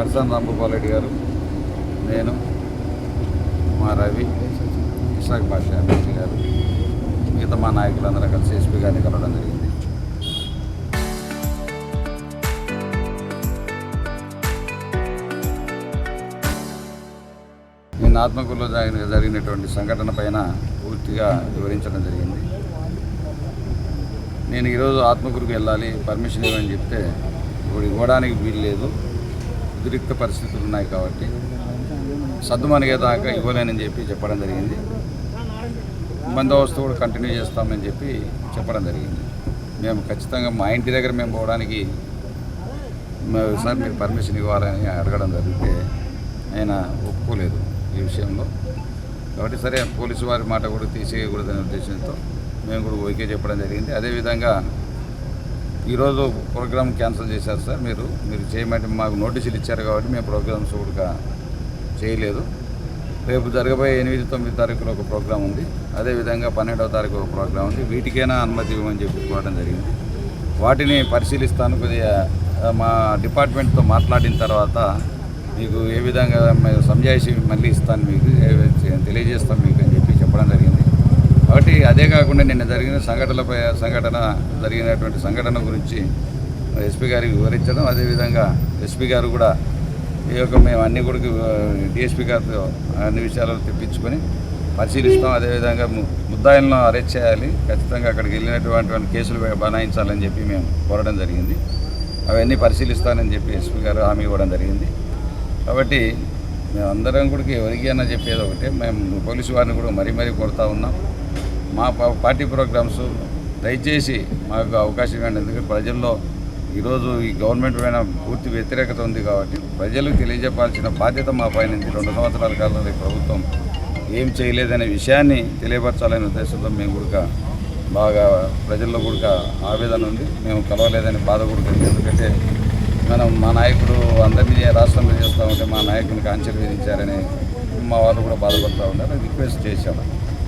కర్సన్ రాంభూపాల్ గారు, నేను, మా రవి, ఇసాక్ బాషా ఎమ్మెల్సీ గారు, మిగతా మా నాయకులందరూ కలిసి ఎస్పీ గారిని కలవడం జరిగింది. నేను ఆత్మకూరులో జరిగినటువంటి సంఘటన పైన పూర్తిగా వివరించడం జరిగింది. నేను ఈరోజు ఆత్మకూరుకు వెళ్ళాలి, పర్మిషన్ ఇవ్వని చెప్తే ఇప్పుడు ఇవ్వడానికి వీలు లేదు, ఉద్రిక్త పరిస్థితులు ఉన్నాయి కాబట్టి సద్దుమణిగేదాకా ఇవ్వలేనని చెప్పడం జరిగింది. బందోబస్తు కూడా కంటిన్యూ చేస్తామని చెప్పడం జరిగింది. మేము ఖచ్చితంగా మా ఇంటి దగ్గర మేము పోవడానికి సార్ మీరు పర్మిషన్ ఇవ్వాలని అడగడం జరిగితే ఆయన ఒప్పుకోలేదు ఈ విషయంలో. కాబట్టి సరే పోలీసు వారి మాట కూడా తీసేయకూడదనే ఉద్దేశంతో మేము కూడా ఓకే చెప్పడం జరిగింది. అదేవిధంగా ఈరోజు ప్రోగ్రామ్ క్యాన్సిల్ చేశారు సార్. మీరు చేయమంటే మాకు నోటీసులు ఇచ్చారు కాబట్టి మేము ప్రోగ్రామ్స్ కూడా చేయలేదు. రేపు జరగబోయే 8, 9 తారీఖులో ఒక ప్రోగ్రాం ఉంది, అదేవిధంగా 12వ తారీఖు ఒక ప్రోగ్రాం ఉంది. వీటికైనా అనుమతి ఇవ్వమని కోవడం జరిగింది. వాటిని పరిశీలిస్తాను, కొద్దిగా మా డిపార్ట్మెంట్తో మాట్లాడిన తర్వాత మీకు ఏ విధంగా సంజాయిషి మళ్ళీ ఇస్తాను, మీకు తెలియజేస్తాను మీకు అని చెప్పడం జరిగింది. కాబట్టి అదే కాకుండా నిన్న జరిగినటువంటి సంఘటన గురించి ఎస్పీ గారికి వివరించడం, అదేవిధంగా ఎస్పీ గారు కూడా ఈ యొక్క మేము అన్ని కూడా డిఎస్పీ గారితో అన్ని విషయాలు తెప్పించుకొని పరిశీలిస్తాం. అదేవిధంగా ముద్దాయిలను అరెస్ట్ చేయాలి, ఖచ్చితంగా అక్కడికి వెళ్ళినటువంటి కేసులు బనాయించాలని చెప్పి మేము కోరడం జరిగింది. అవన్నీ పరిశీలిస్తానని చెప్పి ఎస్పీ గారు హామీ ఇవ్వడం జరిగింది. కాబట్టి మేమందరం కూడా ఎవరికి అన్న చెప్పేది ఒకటే, మేము పోలీసు వారిని కూడా మరీ కోరుతా ఉన్నాం. మా పార్టీ ప్రోగ్రామ్స్ దయచేసి మాకు అవకాశం ఇవ్వండి. ఎందుకంటే ప్రజల్లో ఈరోజు ఈ గవర్నమెంట్ పైన పూర్తి వ్యతిరేకత ఉంది కాబట్టి ప్రజలకు తెలియజెప్పాల్సిన బాధ్యత మా పైన 2 సంవత్సరాల కాలంలో ప్రభుత్వం ఏం చేయలేదనే విషయాన్ని తెలియపరచాలనే ఉద్దేశంతో మేము కూడా బాగా ప్రజల్లో కూడా ఆవేదన ఉంది. మేము కలవలేదని బాధ కూడా ఉంది. ఎందుకంటే మా నాయకుడు అందరినీ రాష్ట్రంలో చేస్తూ ఉంటే మా నాయకునికి ఆంక్షలు విధించారని మా వాళ్ళు కూడా బాధపడుతూ ఉన్నారు. రిక్వెస్ట్ చేశాము.